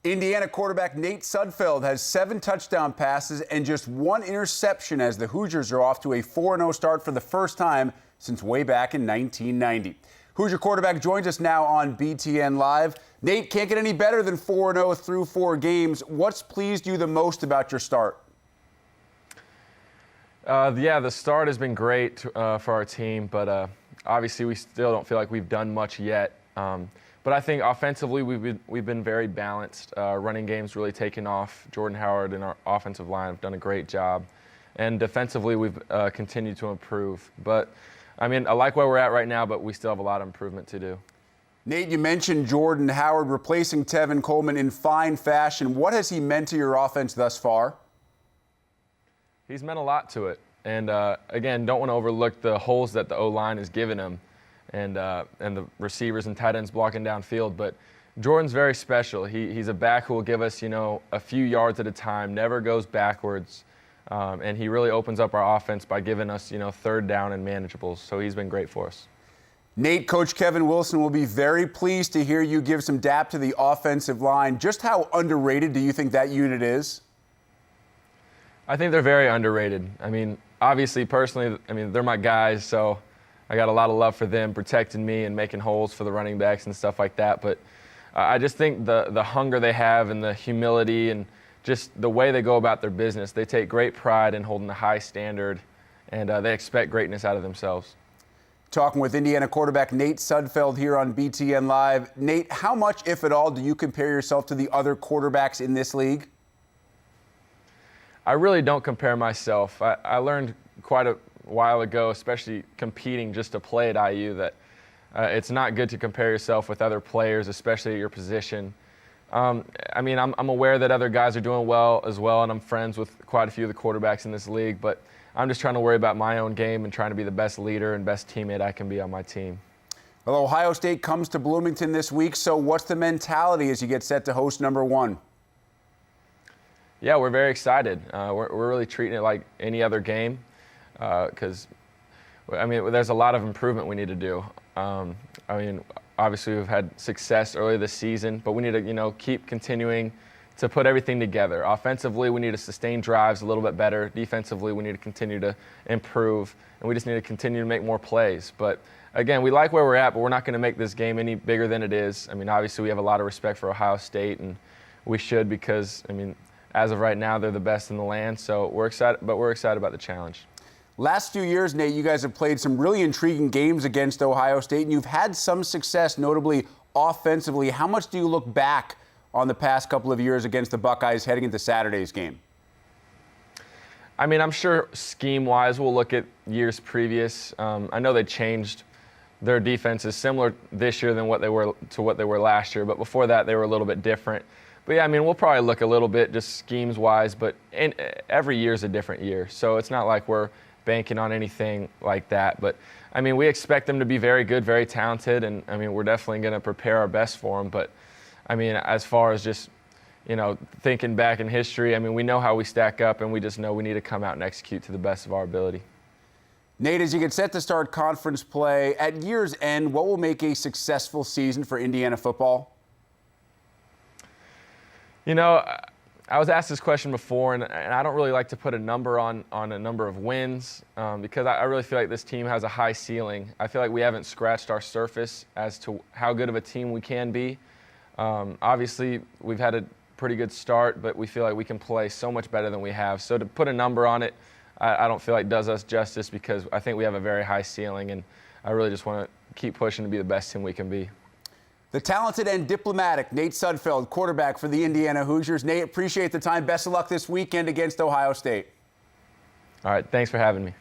Indiana quarterback Nate Sudfeld has 7 touchdown passes and just 1 interception as the Hoosiers are off to a 4-0 start for the first time since way back in 1990. Hoosier quarterback joins us now on BTN Live. Nate, can't get any better than 4-0 through 4 games. What's pleased you the most about your start? The start has been great for our team, but obviously we still don't feel like we've done much yet. But I think offensively we've been very balanced. Running game's really taken off. Jordan Howard and our offensive line have done a great job. And defensively we've continued to improve. But, I mean, I like where we're at right now, but we still have a lot of improvement to do. Nate, you mentioned Jordan Howard replacing Tevin Coleman in fine fashion. What has he meant to your offense thus far? He's meant a lot to it. And, again, don't want to overlook the holes that the O-line has given him and the receivers and tight ends blocking downfield. But Jordan's very special. He's a back who will give us, a few yards at a time, never goes backwards. And he really opens up our offense by giving us, third down and manageables. So he's been great for us. Nate, Coach Kevin Wilson will be very pleased to hear you give some dap to the offensive line. Just how underrated do you think that unit is? I think they're very underrated. I mean, obviously, personally, they're my guys, so I got a lot of love for them protecting me and making holes for the running backs and stuff like that. But I just think the hunger they have and the humility and just the way they go about their business, they take great pride in holding a high standard, and they expect greatness out of themselves. Talking with Indiana quarterback Nate Sudfeld here on BTN Live. Nate, how much, if at all, do you compare yourself to the other quarterbacks in this league? I really don't compare myself. I learned quite a while ago, especially competing just to play at IU, that it's not good to compare yourself with other players, especially at your position. I'm aware that other guys are doing well as well, and I'm friends with quite a few of the quarterbacks in this league, but I'm just trying to worry about my own game and trying to be the best leader and best teammate I can be on my team. Well, Ohio State comes to Bloomington this week, so what's the mentality as you get set to host number 1? Yeah, we're very excited. We're really treating it like any other game because, there's a lot of improvement we need to do. Obviously we've had success early this season, but we need to, keep continuing to put everything together. Offensively, we need to sustain drives a little bit better. Defensively, we need to continue to improve, and we just need to continue to make more plays. But again, we like where we're at, but we're not going to make this game any bigger than it is. Obviously we have a lot of respect for Ohio State, and we should because, as of right now, they're the best in the land. So we're excited, but we're excited about the challenge. Last few years, Nate, you guys have played some really intriguing games against Ohio State, and you've had some success, notably offensively. How much do you look back on the past couple of years against the Buckeyes heading into Saturday's game? I'm sure scheme-wise we'll look at years previous. I know they changed their defenses similar this year than what they were last year, but before that they were a little bit different. But yeah, we'll probably look a little bit just schemes-wise, but every year is a different year, so it's not like we're banking on anything like that. But we expect them to be very good, very talented, and we're definitely going to prepare our best for them. But as far as just thinking back in history, we know how we stack up, and we just know we need to come out and execute to the best of our ability. Nate, as you get set to start conference play at year's end, what will make a successful season for Indiana football? I was asked this question before, and I don't really like to put a number on a number of wins because I really feel like this team has a high ceiling. I feel like we haven't scratched our surface as to how good of a team we can be. Obviously, we've had a pretty good start, but we feel like we can play so much better than we have. So to put a number on it, I don't feel like does us justice because I think we have a very high ceiling, and I really just want to keep pushing to be the best team we can be. The talented and diplomatic Nate Sudfeld, quarterback for the Indiana Hoosiers. Nate, appreciate the time. Best of luck this weekend against Ohio State. All right, thanks for having me.